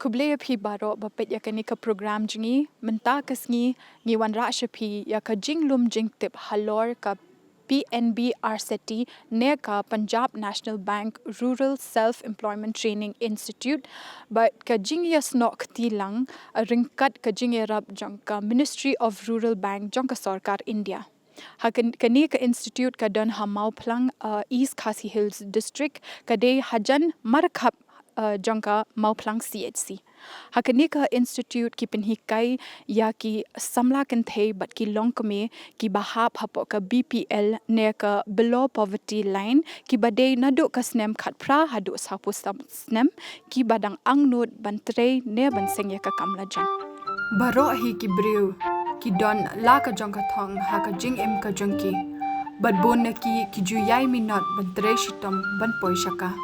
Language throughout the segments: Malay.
Kublaya pi baro bapet ya kani ka program jingi menta kasngi ngi wan rasha pi ya ka jinglum jing tip halor ka PNB RCT ne ka Punjab National Bank Rural Self Employment Training Institute but ka jing ya snok tilang a ringkat ka jing ya rab jang ka Ministry of Rural Bank jang ka sarkar India. Kani ka institute ka dan hamau plang East Khasi Hills District ka de hajan markhap jangka mauplang CHC. Hakani ka institute ki penhikai ya ki samla kan thei bat ki long kame ki bahap hapo ka BPL ne ka below poverty line ki badai nadu ka snem khat pra hadu sapu snem ki badang angnut bantre ne banseng ya ka kamla jang. Baro hi ki brew ki don la ka jangka thong ha ka jing em ka jangki. Bat bon na ki juyai minot bantre shitom ban poishaka.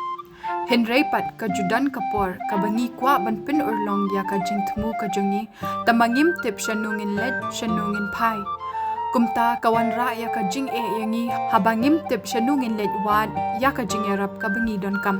Henry pat ka judan kapor ka bangi kwa ban pin urlong ya ka jing thmu ka jungi tamangim tip shanungin led shanungin pai kumta kawan ra ya ka jing yangi habangim tip shanungin led wad ya ka jing erap ka bangi don kam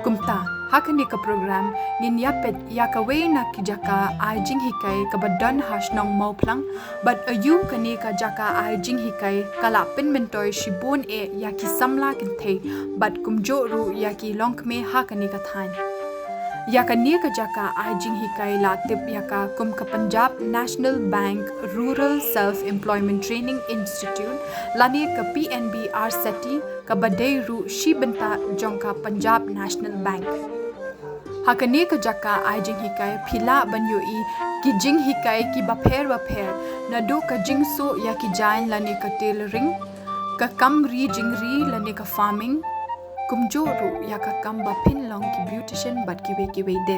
kumta hakani ka program ngin yapet ya ka we na ki jaka ai jing hikai ka badan hasnong mau plang but ayu kani ka jaka ai jing hikai kala pin mentoy shibon ya ki samla kin the but kumjo ru ya ki longkme hakani ka than ya ka ne ka jaka ai jing hikai la tip ya ka kum ka Punjab National Bank Rural Self Employment Training Institute lani ka PNB RCT ka badai ru shibenta jongka Punjab National Bank hakani ka jaka ai jing hikai phila banyo ki jing hikai ki bapher nadu ka jing so ya ki jain lani ka tailoring ka kamri jingri lani ka farming kumjoru ya ka kamba pin long ki beautician bat ki we de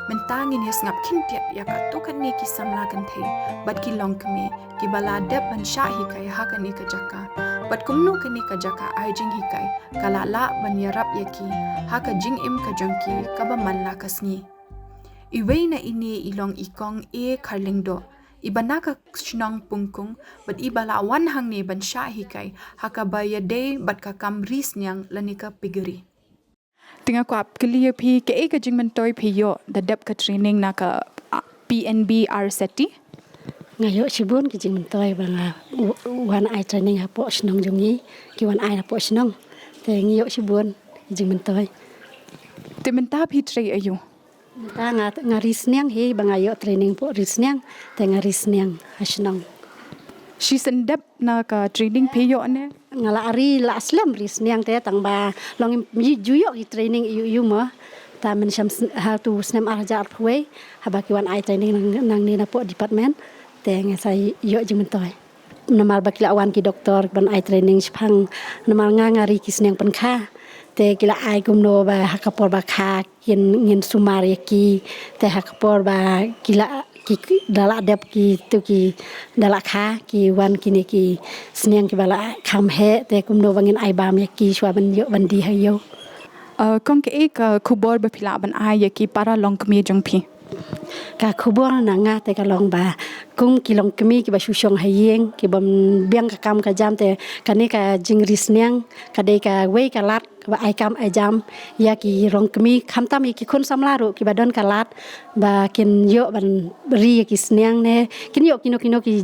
mentangin ya ngap kintiat ya ka to kan ne ki samla kan the bat ki long kme ki bala deb ban sha hi kai ha kan ne ka jaka bat kumnu kan ne ka jaka ai jing hi kai kala la ban yarap ya ki ha ka jing im ka jangki ka ba man la kasni iwe na ini ilong ikong kharlingdo ibana ka shnong pungkung bat ibala wan hang ne ban sha hi kai ha ka ba ya de bat ka kamris nyang lanika pigri tinga ko ap kliye phi ke ka jing man toy phi yo the dep ka training na ka PNB RCT ngayo sibun ki jing man toy banga wan ai training ha po shnong jungi ki wan ai na po shnong te ngayo sibun jing man toy te menta phi tre ayu ta ngaris nyang he bangayo training po risnyang te ngaris nyang hasnong shi sendep na ka training phi yo ne ngala ari la aslam risnyang te tang ba long juyo ki training yu ma ta men sham how to snem arja arpwe habaki wan ai training nang ni na po department te ngasai yo jing mentoy namal bakila wan ki doktor ban ai training phang namal ngari kisnyang penkha te kila ai kumno ba hakapor ba kha ngin sumari ki te hakapor ba kila ki dala dep ki tu ki dala kha ki wan kini ki snyang ki bala kham he te kumno bangin ai bam ya ki shwa ban yo ban di hayo kong ke ka khubor ba phila ban ai ya ki para long kmi jong phi ka khubor na nga te ka long ba kum ki long kmi ki ba shushong hayeng ki bam biang ka kam ka jam te kani ka jingris nyang ka de ka we ka lat ba ai kam ai jam ya ki rong kmi kham tam ki khun samla ru ki ba don ka lat ba kin yo ban ri ki snyang ne kin yo kino ki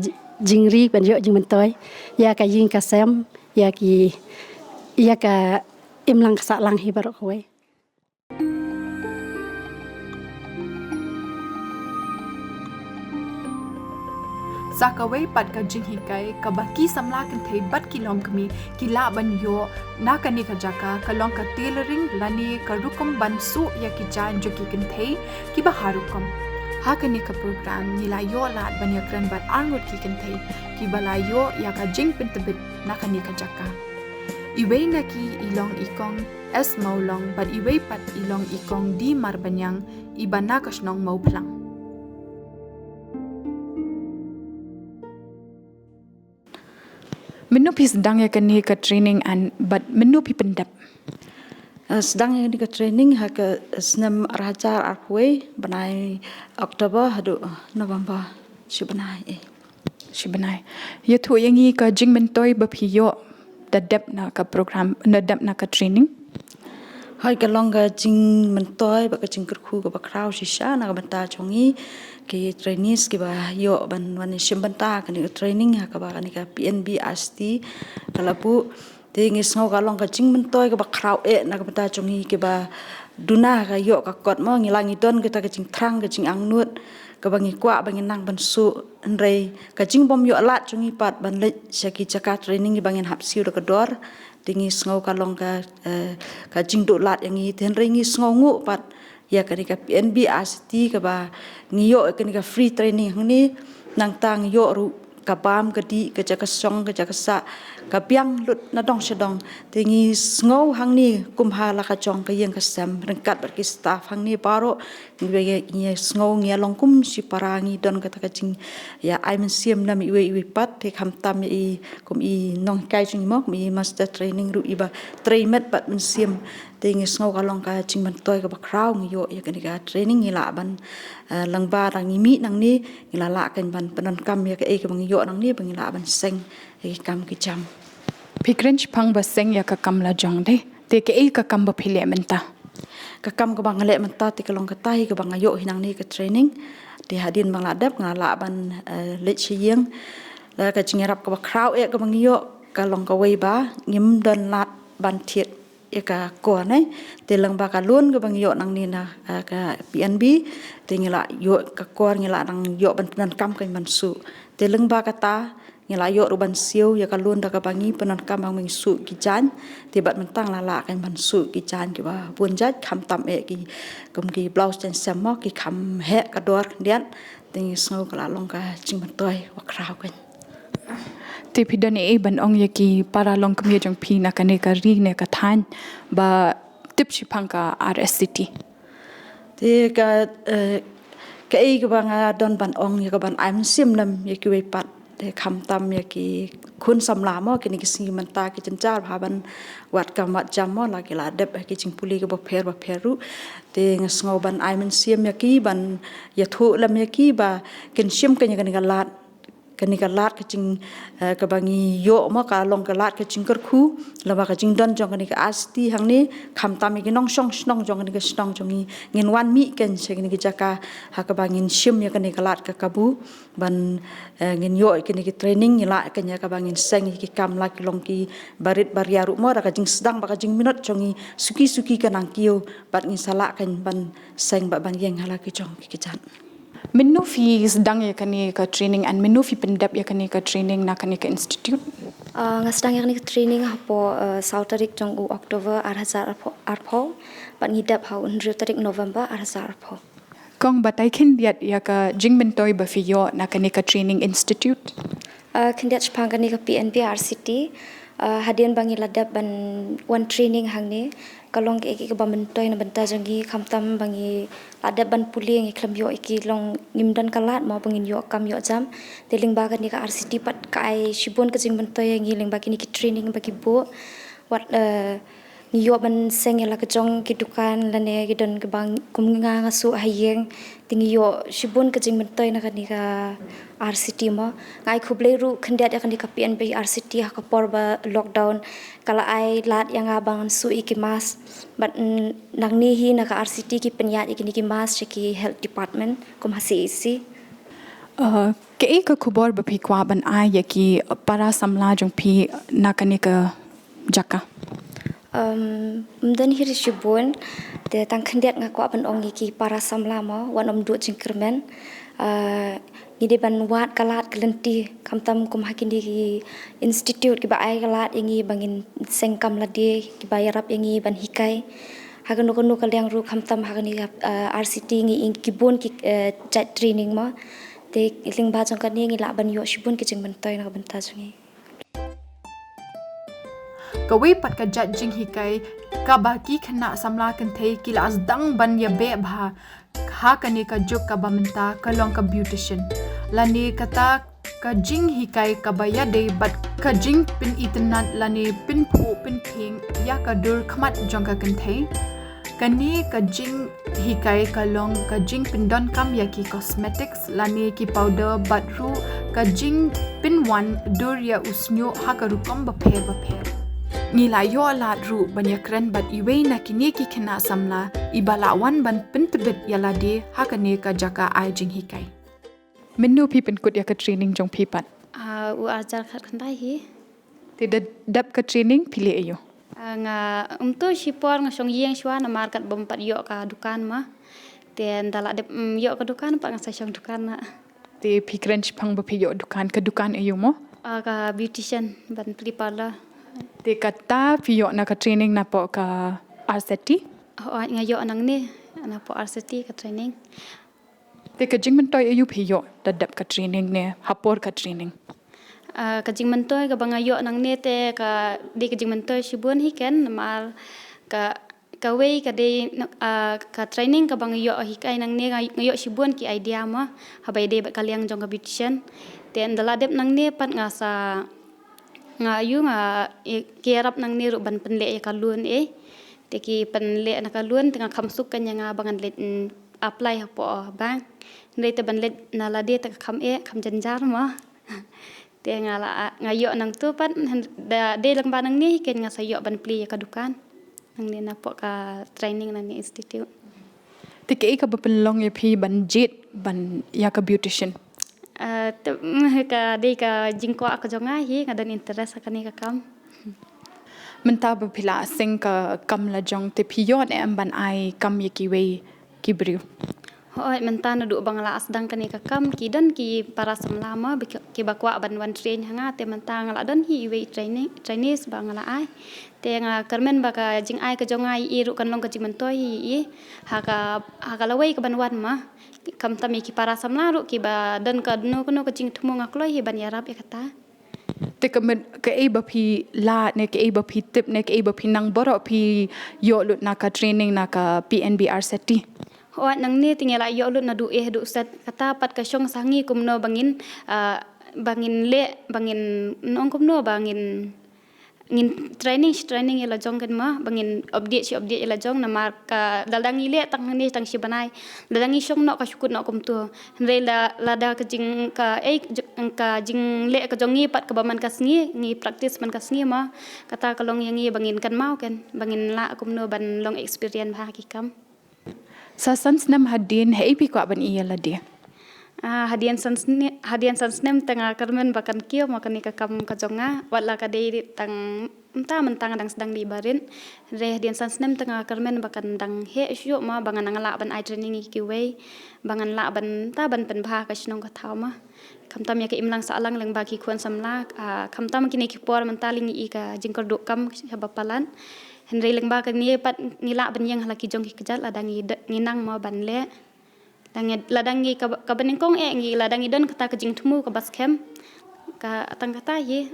jingri ban yo jing man toy ya ka jing ka sem ya ka im lang sa lang hi barok we Sakaway pat ka jing hikai ka baki samla kan thei bat ki long kmi ki la ban yo na kani ka jaka ka long ka tailoring lani ka rukum ban su ya ki jan jo ki kan thei ki ba harukum ha kani ka program ni la yo la ban ya kran bat angut ki kan thei ki bala yo ya ka jing pintabit na kani ka jaka iwe na ki ilong ikong es maulong bat iwe pat ilong ikong di marbanyang ibana ka shnong mau plang Menu pi sedang ya kani ka training and but menu pi pendap. Sedang yang di ka training ha ka snem rajar arpwe banai Oktober hadu November si banai Shibanai. Ya tu yang i ka jing mentoi baphiyo dadap na ka program dadap na ka training. Hai ka long ka jing mentoi ba ka jing kerku ka ba krau shisha na ka banta chongi ki trainees ki ba yo ban shim banta ka ni training ha ka ba ka ni ka PNB RCT kalapu te ngi sngo ka long ka jing mentoi ka ba krau na ka banta chongi ki ba duna ka yo ka kot mo ngi langi don ka ka jing trang ka jing angnut ka bangi kwa bangi nang ban su nrei ka jing bom yo lat chungi pat ban le shaki chaka training bangin hap siu ka dor tingi sngo ka long ka jing do lat yang i ten rei ngi sngo ngu pat ya ka ni ka PNB RCT ka ba ngi yo ka ni ka free training ni nang tang yo ru ka bam ka di ka chaka song ka chaka sa ka piang lut na dong sedong tingi sngo hang ni kumha la ka chong ka yeng ka sam rengkat ber ki staff hang ni baro ngi sngo ngi long kum si parangi don ka ka jing ya ai men siam na mi we pat te kham tam i kum i nong kai jing mo mi master training ru iba traimet pat men siam tingi sngo ka long ka jing man toy ka ba kraw ngi yo ya ka ni ka training ngi la ban lang ba rang mi nang ni ngi la kan ban panon kam ya ka e ka bang yo nang ni bang la ban seng e kam ki cham Pikrench pang ba seng ya ka kam la jong de te ke e ka kam ba phile menta. Ka kam ka bang le menta ti ka long ka tai ka bang yo hinang ni ka training ti hadin bang la dap ngala ban le chi yeng la ka chingerap ka ba kraw e ka bang yo ka long ka wei ba ngim don lat ban thiet e ka ko nai te lang ba ka lun ka bang yo nang ni na ka PNB te ngila yo ka ko ngila nang yo ban nan kam ka man su te lang ba ka ta ngila yo ru ban siu ya ka lun da ka bangi panan kam bang ming su ki jan te bat mentang la kan ban su ki jan ki ba bun jat kham tam e ki kum ki blouse jan sam mo ki kham he ka dor dian te sngo ka la long ka ching ban toy wa kraw kan Te pidan e ban ong ya ki para long kmye jong phi na ka ne ka ri ne ka than ba tip shi pang ka RSCT. te ka e ka bang don ban ong ya ka ban am sim lam ya ki we pat te kham tam ya ki khun sam la mo ki ni ki si man ta ki chen char bha ban wat ka mat jam mo la ki la dep ki ching puli ka ba pher ru te sngo ban ai man sim ya ki ban ya thu lam ya ki ba ken sim ka ni ka lat ka lat ka ching ka bangi yo mo ka long ka lat ka ching kar khu la ba ka ching don jong ka ni ka asti hang ni kham tam ki nong song snong jong ka ni ka snong jong ngin wan mi ken se ni ki jaka ha ka bangin sim ya ka ni ka lat ka kabu ban ngin yo ki ni ki training ni la ka nya ka bangin seng ki kam la ki long ki barit bariaru mo ra ka jing sedang ba ka jing minot jong suki ka nang kiu bat ngi sala kan ban seng ba ban yeng hala ki jong ki jan Menu fi sedang ya ka ne ka training and menu fi pendap ya ka ne ka training na ka ne ka institute. Ngasdang yang ni training hapo Tarik jong u Oktober 2000 bat ngidap hau 1 tarik November 2000. Kong batai kin diat ya ka jing mentoi ba fi yo na ka ne ka training institute. Kendiat sepang ni ka PNB RCT hadian bangi ladap ban one training hang ni kalong ke ba mentoi na banta jangi khamtam bangi ladap ban puli ngi klam yo iki long ngimdan kalat mau bangin yo kam yo jam teling ba ka ni ka RCT pat kai shibon ka jing mentoi ngi ling ba ki ni ki training ba ki bo wat ni yo ban seng la ka jong ki dukan la ne ki don ke bang kum nga su hayeng tingi yo shibon ka jing mentoi na ka ni ka RCT mo ngai khuble ru khendiat ya ka ni ka PNB RCT ha ka por ba lockdown kala ai lat yang abang su iki mas but nang ni hi na ka RCT ki penyat iki ni ki mas ki health department kum hasi isi Ke ka khubor ba phi kwa ban ai ya ki para samla jong phi na ka ne ka jaka. Dan hiri shibun te tang khendiat nga kwa ban ong ki para samla mo wan du jingkermen ngide ban wat kalat kelenti kamtam kum hakin di institute ki ba ai kalat ingi bangin sengkam ladi ki bayarap ingi ban hikai hagan no kalyang ru kamtam hagan RCT ngi kibun ki chat training mo te ling ba jong kan ngi la ban yo shibun ki jing ban toy na ban ta jungi Kawi pat ka jat jing hikai ka baki khana samla kan thei ki las dang ban ya be bha ha kani ka juk ka bamenta ka long ka beautician lani kata ka jing hikai ka baya de bat ka jing pin itnat lani pin phu pin thing ya ka dur khmat jong ka kan thei kani ka jing hikai ka long ka jing pin don kam ya ki cosmetics lani ki powder bat ru ka jing pinwan durya usnyo hakarukom bapher ngila yo la ru banyakran bat iwe na kini ki khna samla ibalawan ban pintbit yala de hakane ka jaka ai jing hikai minnu pi pen kut ya ka training jong pi pat u ajar khat khandai hi te dap ka training pile ayo nga tu sipor nga song yeng shwa na market bompat yo ka dukan ma ten dala de yo ka dukan pa nga sa song dukan na te pikran chpang ba pi yo dukan ka dukan ayo mo ka beautician ban pri parlor te kata pi yo na ka training na po ka RCT nga yo nang ni ana po RCT ka training te ka jing man toy ayu pi yo dap ka training ne hapor ka training ka jing mentoy ka banga yo nang ne te ka di ka jing mentoy sibun hi ken mal ka wei ka de ka training ka banga yo hi kai nang ne nga yo sibun ki idea ma habai de ba kaliang jong ka beautician ten dala dep nang ne pat nga sa nga yu nga kerap nang ne ru ban penle ya kalun te ki penle na kalun tengah khamsuk kan nga bangan let apply po bank ndai te ban let na la de ta kham janjar ma te nga yo nang tu pat de lang ba nang ni ken nga sa yo ban pli ka dukan nang ni na po ka training nang ni institute te ke ka ba penlong ye pi ban jet ban ya ka beautician ka de ka jingko ka jonga hi nga dan interest ka ni ka kam menta ba pila sing ka kam la jong te pi yo ne ban ai kam ye ki wei ki briu hoi mentana du bangla asdang kani ka kam ki don ki para samlama ki bakwa ban wan train hanga te mentang la don hi we training chinese bangla ai te nga karmen ba ka jing ai ka jongai i ru kan long ka jing mentoi hi ha ka lawai ka ban wan ma kam tami ki para samla ru ki ba don ka no ka jing thumo nga kloi hi ban yarap ya kata te ka e ba pi la ne ke e ba pi tip ne ke e ba pi nang boro pi yo lut na ka training na ka PNB RCT Hoat nang ni tinggal ayo lu na du set kata pat ka syong sangi kumno bangin nong kumno bangin ngin training ila jong kan ma bangin update ila jong na mar ka dalang ile tang ni tang si banai dalang syong no ka syukut no kum tu re la da ka jing ka jing le ka jongi pat ka baman ka sngi ngi practice man ka sngi ma kata kalong yangi bangin kan mau kan bangin la kumno ban long experience ba hakikam sa sansnam hadin hei pi ko ban iya la dia hadian sansnem tengah karmen bakan kio makan ka kam ka jonga wala ka de tang mentang dang sedang di barin re hadian sansnem tengah karmen bakan dang he syu ma bangan ngala ban ai training ki wei bangan la ban ta ban pen bha ka snong ka thau ma kam tam ya ke imlang sa alang leng ba ki khon samla kam tam ki ne ki por mentaling i ka jingkor do kam bapalan Henry leng ba ka ni pat ngila ban yang halaki jong ki kejal ladang nginang ma ban le ladang ngi ka banengkong ngi ladang idon kata ka jing thumu ka bas kem ka atang kata ye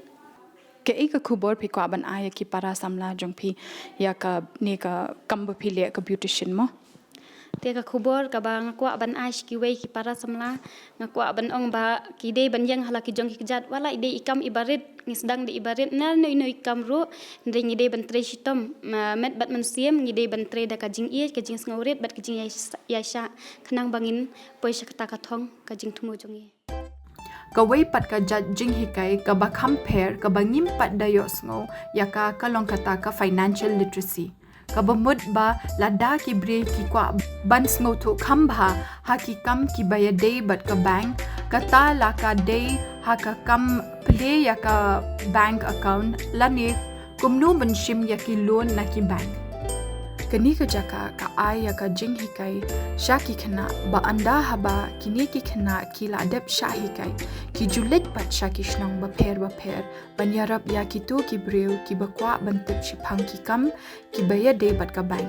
ke e ka khubor pi ko ban ai ki para samla jong pi ya ka ne ka kamba pi le ka beautician mo te ka khubor ka ba ngakwa ban ash ki wei ki para samla ngakwa ban ong ba ki de ban yang halaki jong ki kejat wala ide ikam ibarit ngisdang di ibarit na no ikam ru ndeng ide ban tre shitom met bat man siem ngide ban tre da ka jing ka jing ngaurit bat ka jing ya sha khnang bangin poisa kata ka thong ka jing thumu jongi ka wei pat ka jing hikai ka ba compare ka bangim pat dayo sngo ya ka kalong kata ka financial literacy ka bamut ba lada ki bre ki kwa ban sngo to khamba ha ki kam ki baya day bat ka bank kata la ka day ha ka kam play ya ka bank account lani kumnu ban shim ya ki loan na ki bank kani ka jaka ka ai ya ka jing hikai shaki khana ba anda haba kini ki khana ki la dep shahi kai ki julet pat shaki shnang ba pher banyarap ya ki tu ki breu ki bakwa bantip shipang ki kam ki baya de bat ka bank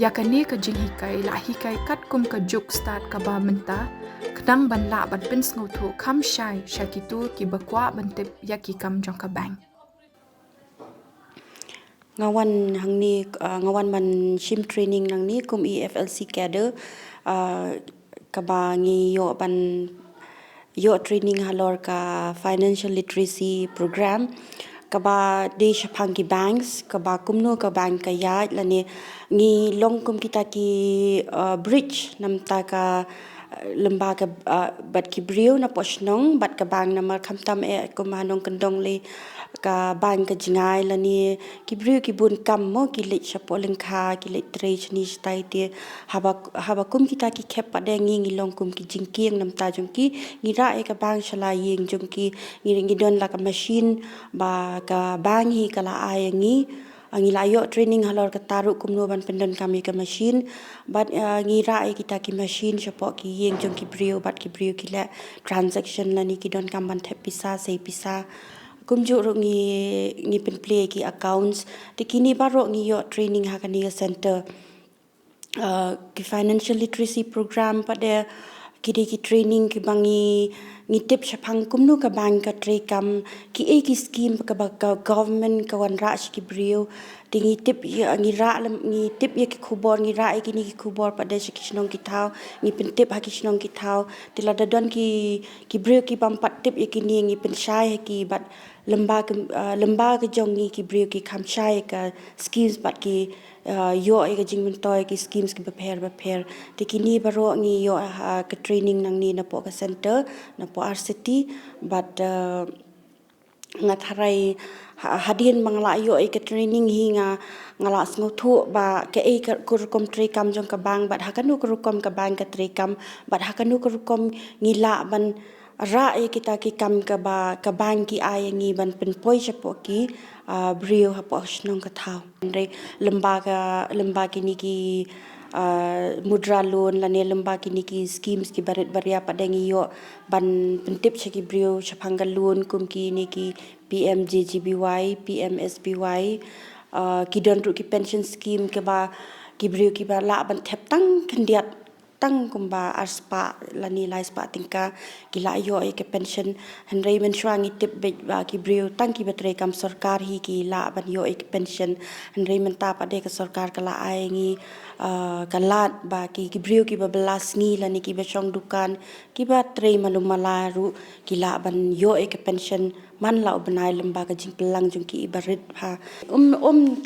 ya kani ka jing hikai la hikai kat kum ka juk start ka ba menta khnang ban la bat pin sngo thu kham shai shaki tu ki bakwa bantip ya ki kam jong ka bank ngawan hangni ngawan man shim training nangni kum EFLC cadre kabangi yo training halor ka financial literacy program kaba de shapang ki banks kaba kumno ka bank ka ya lani ngi long kum kita ki bridge namta ka lembaga bat ki brio na posnong bat ka bang na mar khamtam ko manong kendong le ka bang ka jingai la ni ki brio ki bun kam mo ki le chapo lengkha ki le tre chni stai te haba kum kita ki khep pa deng ngi long kum ki jingkieng nam ta jong ki ngi ra e ka bang shala yeng jong ki ngi don la ka machine ba ka bang hi kala ai ngi ngi la yo training halor ka taru kumno ban pendon kami ka machine bat ngi ra kita ki machine chapo ki yeng jong ki brio bat ki brio ki la transaction la ni ki don kam ban thep pisa sei pisa kumju ro ngi pen play ki accounts te kini baro ngi yo training ha ka ni center ki financial literacy program pada ki training ki bangi ngi tip chapang kumnu ka bank ka tre kam ki scheme ka government ka wan ra ki brio tingi tip ngi ra ngi tip ye ki khubor ngi ra ki ni ki khubor pada shikishnong ki thau ngi pen tip ha ki shnong ki thau tila dadon ki brio ki pampat tip ye ki ni ngi pen shai ki bat lamba ka jong ngi ki brio ki kham shai ka schemes bat ki yo e ka jingmen toy ki schemes ki bapher te kini baro ngi yo ka training nang ni na po ka center na po RCT but ngatharai hadien mangla yo e ka training hinga ngala sngotu ba ke e kurkom tre kam jong ka bang but hakanu kurkom ka bang ka tre kam but hakanu kurkom ngila ban ra e kita ki kam ka ba ka bang ki ai ngi ban pen poi chapo ki brio ha po snong ka thau re lembaga ni ki mudra loan la ne lembaga ni ki schemes ki baret baria padengi yo ban pentip chaki brio chapanga loan kum ki ni ki PMJGBY PMSBY ki don ru ki pension scheme ke ba ki brio ki ba la ban thep tang khandiat tang kumba arspa lani lai spa tingka gila yo e ke pension hanrei men shwangi tip be ba ki brio tang ki batre kam sarkar hi ki la ban yo e ke pension hanrei men ta pa de ka sarkar kala ai ngi kalat ba ki brio ki ba belas ngi lani ki ba chong dukan ki ba tre malum malaru ki la ban yo e ke pension man la banai lamba ka jing pelang jung ki barit ha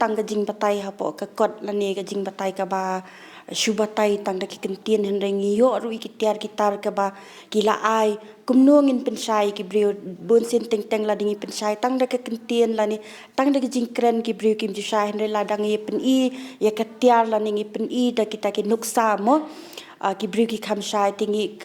tang ka jing batai ha po ka kot lani ka jing batai ka ba Shubatai tang da ki kentien henrengi yo ru ikitiar kitar ka ba kila ai kumnongin pensai ki brio bon sen teng teng la dingi pensai tang da ka kentien la ni tang da ki jingkren ki brio kim ju shai henre la dang ye pen I ya katiar la ni pen I da kita ki nuksa mo ki brio ki kham shai tingi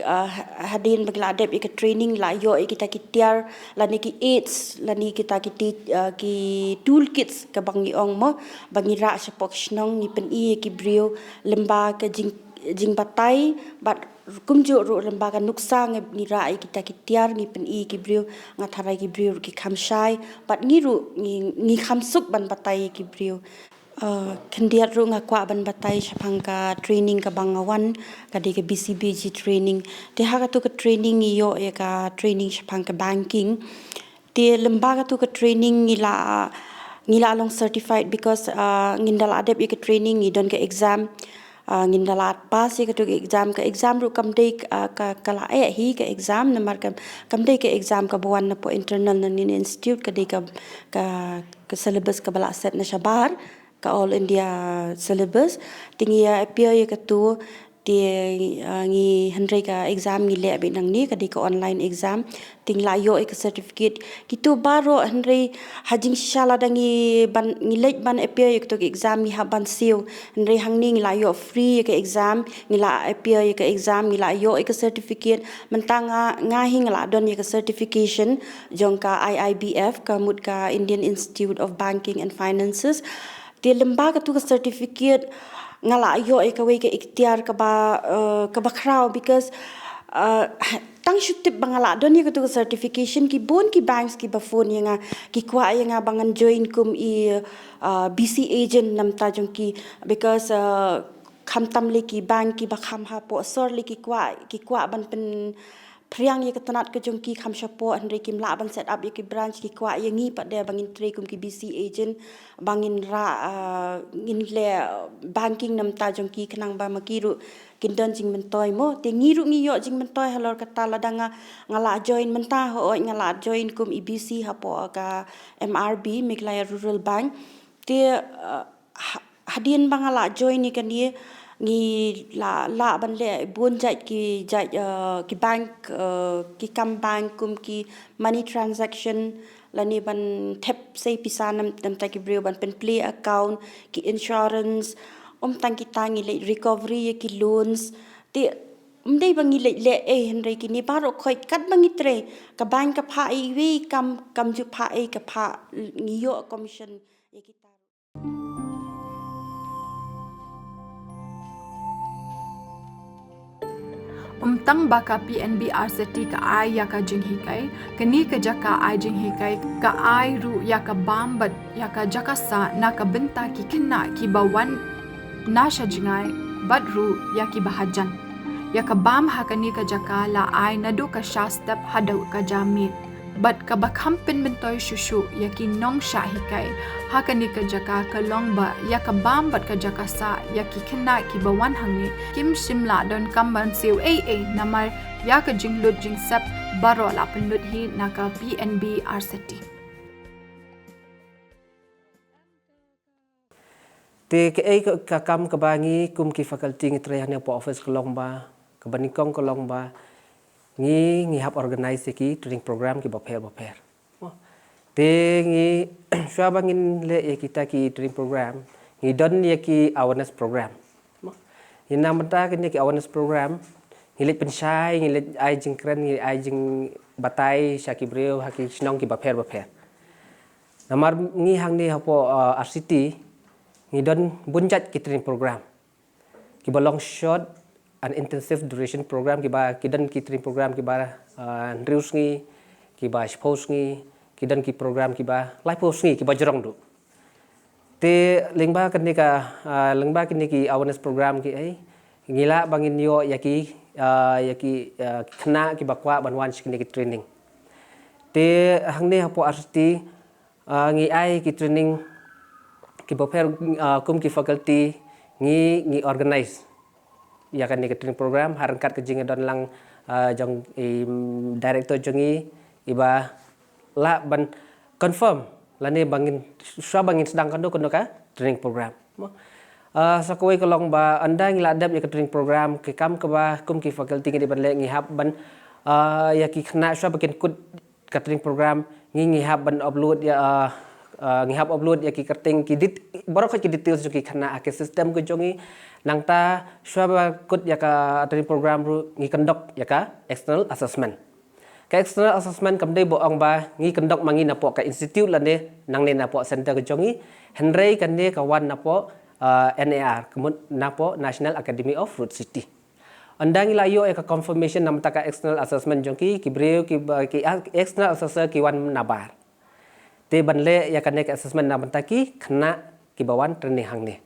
hadin bagla dep ik training la yo kita ki tiar la ni ki aids la ni kita ki toolkits ka bangi ong mo bangi ra sapok snong ni pen I ki brio lemba ka jing batai bat kumjo ro lemba ka nuksa ni ra kita ki tiar ni pen I ki brio ngatharai ki brio ki kham shai bat ngi ru ngi kham suk ban batai ki brio kendiat ru ngakwa ban batai shapangka training ka bangawan kadi ke BCBG training te ha ka tu ka training yo e ka training shapangka banking te lembaga tu ka training ngila long certified because ngindal adep ka training idon ka exam ngindala pass ka tu exam ru kam dei ka kala hi ka exam namar kam dei ka exam ka buan na po internal na nin institute ka dei ka syllabus ka bala set na shabar ka all India syllabus tingi appear ya katu ti ngi handre ka exam ngi le be nang ni ka di ka online exam ting la yo ek certificate kitu baro handre hajing shala dangi ban ngi le ban appear ya katu exam ni ha ban siu handre hang ni la yo free ka exam ngi la appear ya ka exam ngi la yo ek certificate mentanga nga hing la don ya ka certification jong ka IIBF ka mut ka Indian Institute of Banking and Finances ti lembaga tu ka certificate ngala yo e ka we ka ikhtiar ka ba khrau because tang shutip bangala don ye ka tu certification ki bon ki banks ki ba phone yanga ki kwa yanga bangan join kum BC agent nam ta jong ki because kham tam le ki bank ki ba kham ha po sor le ki kwa ban pen priang ye katanat ke jong ki kham shapo andre kim la ban set up ye ki branch ki kwa ye ngi pa de bangin tre kum ki BC agent bangin ra ngin le banking nam ta jong ki khnang ba makiru kindon jing mentoy mo te ngiru ngi yo jing mentoy halor kata ladanga ngala join menta ho ngala join kum EBC hapo ka MRB Meghalaya Rural Bank te hadien bangala join ni kan ye ngi la ban le bun jai ki bank ki kam bank kum ki money transaction lani ban tap sei pisanam tam ta ki brio ban pen play account ki insurance tang ki tangi le recovery ki loans ti mdei bangi le henry ki ni baro khoi kat bangi tre ka bank ka pha I wi kam ju pha ka pha ngi yo commission ye ki ta Tang baka PNB RCT ka ai ya ka jing hikai, kani ka jaka ai jing hikai, ka ai ru ya ka bambat ya ka jaka sa na ka benta ki kina ki bawan na sha jingai, bat ru ya ki bahajan. Ya ka bam ha kani ka jaka la ai na do ka sha step hadau ka jamit. Bat ka bakham pin bentoy shushu ya ki nong sha hikai, ha kani ka jaka ka long ba ya ka bam bat ka jaka sa ya ki kina ki bawan hangni kim shimla don kamban siu namar ya ka jing lut jing sap baro la penlut hi na ka PNB RCT. Te ke ka kam ka bangi kum ki faculty ngi tre hanya po office kolong ba ka banikong kolong ba ngi hap organize ki training program ki baper te ngi swa bangin le ye kita ki training program ngi don ye ki awareness program ina mata ki awareness program ngi le penshai ngi le ai jing kren ngi ai jing batai shaki breu haki snong ki baper namar ngi hang ni hapo RCT ngi don bunjat ki training program ki long short an intensive duration program ki dan ki training program ki reus ngi ki suppose ngi ki dan ki program ki life post ngi ki jorong du te lengba kini ki awareness program ki ai ngila bangin yo yaki kena ki bakwa banwan kini ki training te hangne hapo RCT ngi ai ki training ki boper kum ki faculty ngi organize ya kan ni training program harangkat ke jing don lang jong director jongi iba la ban confirm lani bangin sedang kando ka training program sakoi kolong ba anda ngi ladap ya ke training program ke kam ke ba kum ki faculty ngi ban le ngi hab ban ya ki khna swa bakin kut ka training program ngi hab ban upload ya ngi hab upload ya ki kerting ki dit borok ki details ki khna ke system ko jongi nang ta swa kut ya ka training program ru ngi kendok ya ka external assessment ka external assessment kam dei bo ong ba ngi kendok mangi na po ka institute la ne nang ne na po center ko jongi henrei kan ne ka wan na po NAR kemun na po National Academy of Road City andang ila yo ka confirmation nam ta ka external assessment jongi ki breu ki external assessor ki wan nabar te banle ya kan ne ka assessment na banta ki khna ki bawan training hang ne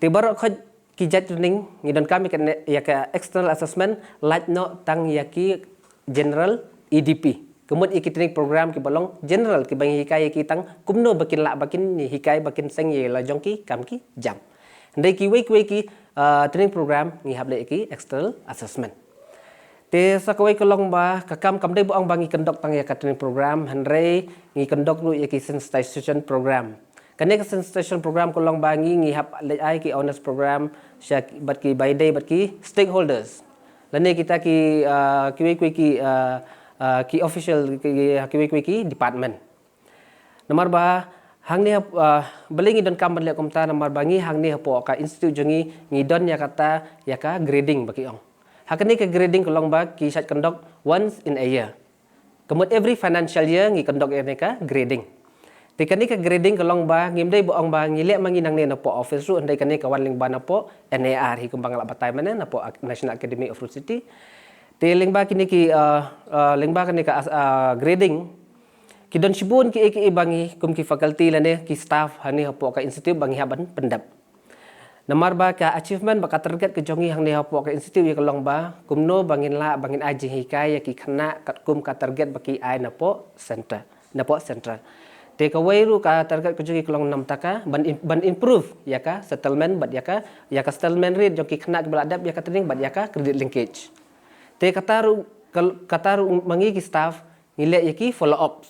te barok khoj ki jat training ngi don kami kan ya ka external assessment laj no tang ya ki general EDP kemudian iki training program ki balong general ki bang hikai ki tang kumno bakin hikai bakin seng ye la jong ki kam ki jam ndai ki we ki training program ngi hable ki external assessment te sakawai kolong ba kakam kam dei bo ang bangi kendok tang ya ka training program hanrei ngi kendok lu ya ki sensitization program kane ka sensitization program kolong bangi ngi hap ai ki honest program sya bat ki by day bat ki stakeholders lane kita ki ki official ki department nomor ba hang ni belingi don kam le komta nomor bangi hang ni po ka institute jongi ngi don ya kata ya ka grading baki ong hakani ka grading kolong ba ki sat kendok once in a year kemudian every financial year ngi kendok ya ka grading tikani ka grading kolong ba ngimdei bo ong ba ngile mangi nang ne na po office ru andai kani ka wan ling ba na po NAR hi kumbang la batai mana na po National Academy of Road City te ling ba kini ki ling ba kani ka grading ki don sibun ki bangi kum ki faculty lane ki staff hani po ka institute bangi haban pendap namar ba ka achievement ba ka target ke jongi hang ne po ka institute ya kolong ba kumno bangin aji hikai ya ki khana kum ka target baki ai na po center te ka wairu ka target ko jogi kolong nam taka ban improve ya ka settlement bat ya ka settlement rate jogi khna beladap ya ka training bat ya ka credit linkage te kataru mangi ki staff ngile ya ki follow up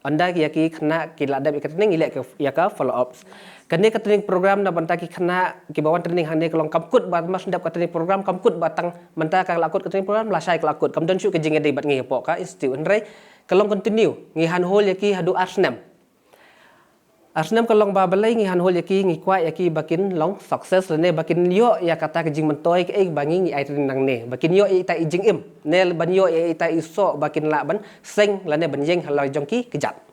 anda ki kena ki ladap ki training ilek ya ka follow ups kene ka training program na banta ki kena ki bawan training hande kelong kamkut ba mas ndap ka training program kamkut batang menta ka lakut ka training program la sai ka lakut kam don syu ke jing dei bat ngi po ka institute nrai kelong continue ngi han hol ya ki hadu arsnam kelong ba balai ngi han hol ya ki bakin long success ne bakin yo ya kata ke jing mentoi ke bangi ngi ai training nang ne bakin yo ta i jing im ne ban yo ta iso bakin la ban seng la ne ban jeng halai jong ki kejat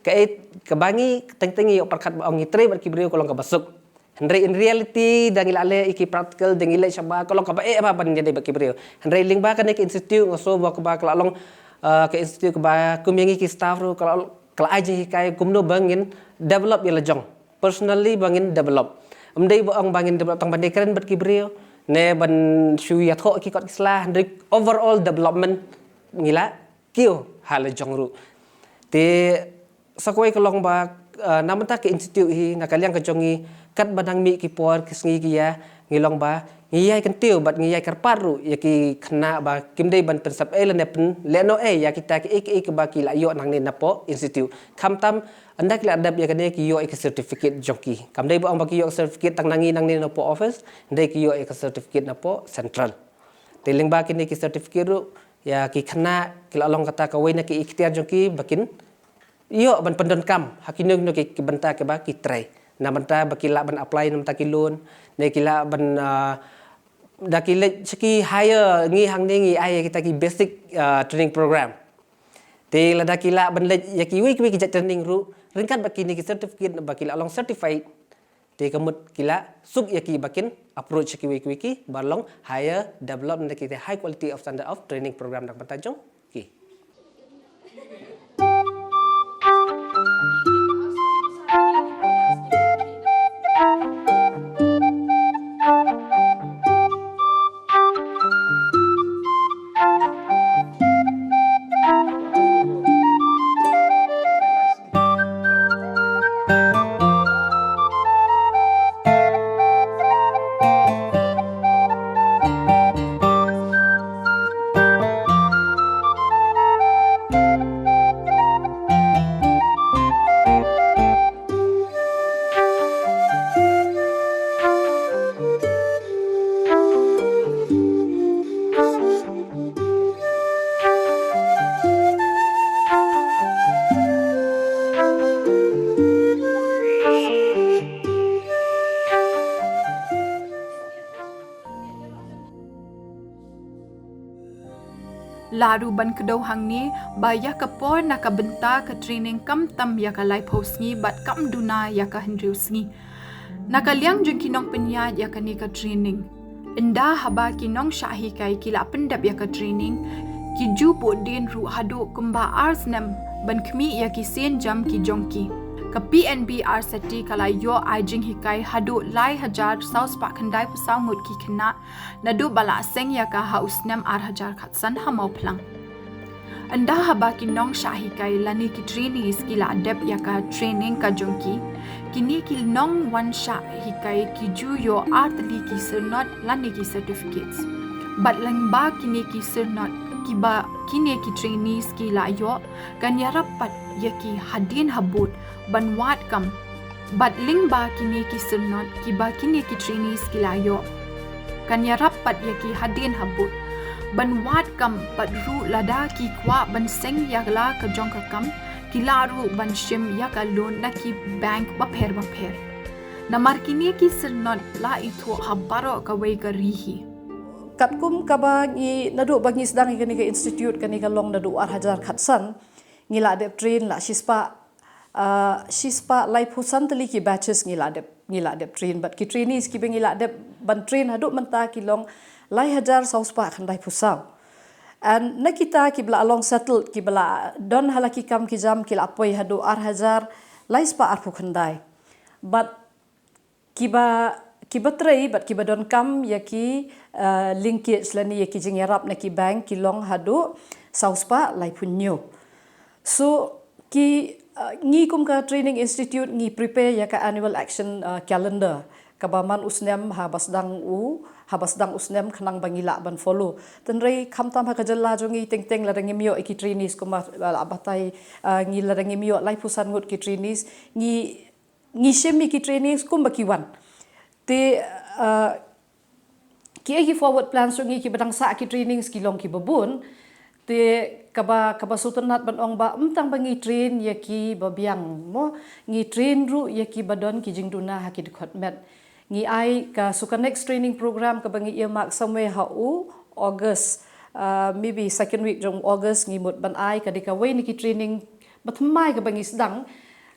ke bangi teng-tengi perkat ba ngi tre bat ki brio kolong ka basuk Henry in reality dang ilale iki practical dang ile syaba kolong ka ba apa ban jadi baki brio Henry ling ba kan ke institute ngoso ba ka ba kalong ke institute ka ba kumyangi ki staff ru kalau aji kai kumno bangin develop ya lejong personally bangin develop amdei ba ang bangin develop tang bandai keren bat ki brio ne ban shu ya tho ki kot kislah Henry overall development ngila kio hal lejong ru te sakwai kelong ba namanta ke institute hi nakaliang kejongi kat badang mi ki por kisngi kia ngilong ba ngiyai kan tiu bat ngiyai karparu ya ki kena ba kimdei ban pensap ele ne pen leno ya kita ki ba ki la yo nang ne napo institute kamtam anda ki adab ya kene ki yo ki certificate joki kamdei ba ang ba ki yo certificate tang nangi nang ne napo office ndei ki yo ki certificate napo central teling ba kini ki certificate ru ya ki kena ki la long kata ka wei na ki ikhtiar joki bakin yo ban pendon kam hakinung no ki banta ke ba ki try na banta bakila ban apply nam ta ki loan ne kila ban da ki le ki higher ngi hang ni ngi ai kita ki basic training program te la da kila ban le ya ki wi ki training ru ringkat baki ni ki certificate bakila long certified te kamut kila sub ya ki bakin approach ki wi ki balong higher development ki high quality of standard of training program dak banta jong ki laru ban kedau hang ni ba ya ka por na ka benta ka training kam tam ya ka life house ni bat kam duna ya ka hendrius ni na ka liang jeng kinong penya ya ka ni ka training inda haba kinong shahi kai kila pendap ya ka training ki ju po den ru hadu kumba ars nam ban khmi ya ki sen jam ki jongki ka PNB RCT kala yo ajing hikai hadu lai hajar saus pa khandai pusau ngut ki khna nadu bala seng ya ka haus nam ar hajar khatsan hamau plang anda haba ki nong shahi kai lani ki trainees ki la adep ya ka training ka jongki kini ki nong wan sha hikai ki ju yo artli ki sirnot lani ki certificates but lang ba kini ki sirnot ki ba kini ki trainees ki la yo kan yarapat ya ki hadin habut ban wat kam bat ling ba kini ki sirnot ki ba kini ki trainees ki la yo kan yarapat ya ki hadin habut ban wat kam pat ru lada ki kwa ban seng ya la ka jong ka kam ki la ru ban shim ya ka loan na ki bank ba pher namar kini ki sirnot la itho habaro ka wei ka rihi katkum kabangi nadu bangi sedang kini ke institute kini ke long nadu ar hajar khatsan ngila de train la shispa lai phusan tali ki batches ngila de train but ki trainees ki ngila de ban train hadu menta ki long lai hajar sauspa khandai phusau and nakita ki bla along settled ki bla don halaki kam ki jam ki apoi hadu ar hajar lai spa ar phukhandai but kiba trai but kiba don kam ya ki linkage lani ya ki jing yarap na ki bank ki long hadu sauspa lai punyo so ki ngi kum ka training institute ngi prepare ya ka annual action calendar kabaman usnem habasdang usnem khanang bangila ban follow tenrei khamtam ha kajalla jongi teng la rangi mio iki trainees kuma abatai ngi la rangi mio lai pusan ngut ki trainees ngi shemi ki trainees kum bakiwan te ki forward plans jongi ki badang sa ki trainings ki long ki babun te kaba sultanat ban ong ba tang bangi train yaki babiang mo ngi train ru yaki badon ki jingduna ha ki dikhot met ngi ai ka suka next training program ka bangi earmark somewhere August maybe second week jong August ngi mut ban ai ka dika we ni ki training batmai ka bangi sedang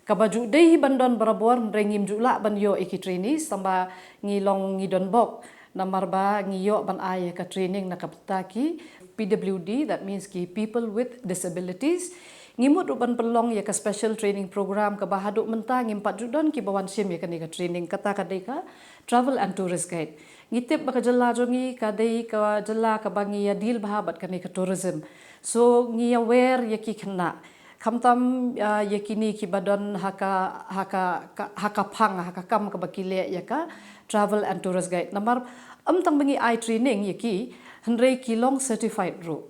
ka baju dei bandon barabor rengim jula ban yo iki trainees tamba ngi long ngi don bok namar ba ngi yo ban ai ka training na kaptaki PWD, that means ki people with disabilities. Ngimut uban pelong ya ka special training program ka bahaduk mentang ngimpat judon ki bawan sim ya ka training kata kadai travel and tourist guide. Ngitip ba ka jalla jongi kadai ka jalla ka bangi ya deal bahabat ka tourism. So ngi aware ya ki kena. Kamtam ya kini ki badon haka pang haka kam ka bakile ya ka travel and tourist guide. Namar tang bangi I training ya ki Henry kilong certified ru.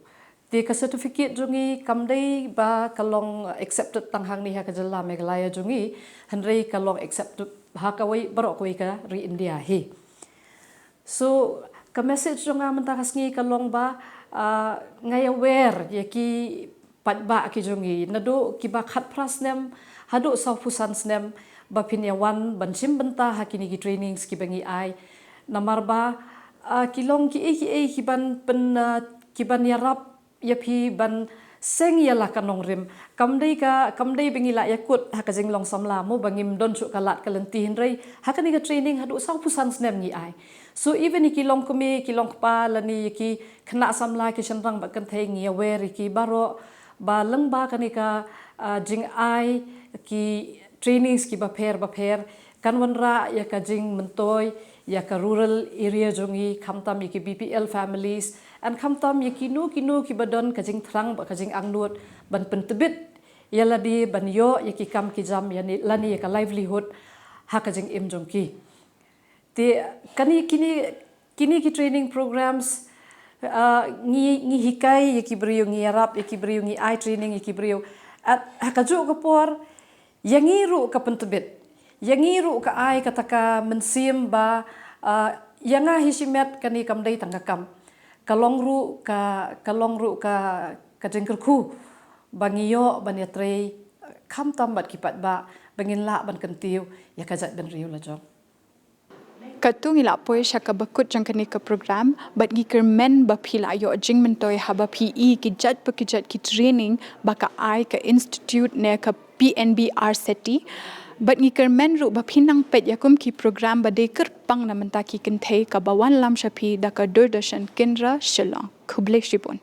Dia ka certificate jungi kamdai ba kalong accepted tanghang ni ha ka jalla Meghalaya jungi Henry kalong accepted ha ka wai barok koi ka ri India hi. So ka message junga mentakas ngi kalong ba ngai aware ye ki patba ki jungi nado ki ba khat prasnem hadu sau pusan snem ba pinyawan bansim benta ha kini ki trainings ki bangi ai namar ba kilong ki ban pen kiban yarap yapi ban seng yala kanong rim kamdai bengila yakut hakajing long samla mo bangim don chu kalat kalenti hinrei hakani ka training hadu sau pusan snem ni ai so even kilong kumi kilong pa lani ki khna samla ki chanrang ba kan thei ngi aware ki baro ba lang ba kani ka jing ai ki trainings ki ba pher kanwanra ya ka jing mentoi ya ka rural area jongi khamtam ki BPL families and khamtam kinu ki badon kajing thrang ba kajing angnut ban pentebit yala di ban yo ki kam ki jam yani lani ka livelihood ha kajing im jongki te kani kini ki training programs ngi hikai ki brio ngi arab ki brio ngi I training ki brio at hakaju ka por yangi ru ka pentebit yangi ru ka ai kataka mensim ba yanga hisimet kani kamdai tangakam kalong ru ka jengkerku bangiyo banyatrei khamtam bat kipat ba bangin la ban kentiu ya kajat ben riu la jong Katung ila poy shaka bakut jangkani ka program but ngikir men ba phila yo jing mentoy haba PE ki jat ki training baka ai ka institute ne ka PNB RCT but ngikir men ru ba phinang pet yakum ki program ba dekar pang na mentaki kinthei ka bawan lam shapi da ka Doordarshan Kendra Shillong Khuble Shibon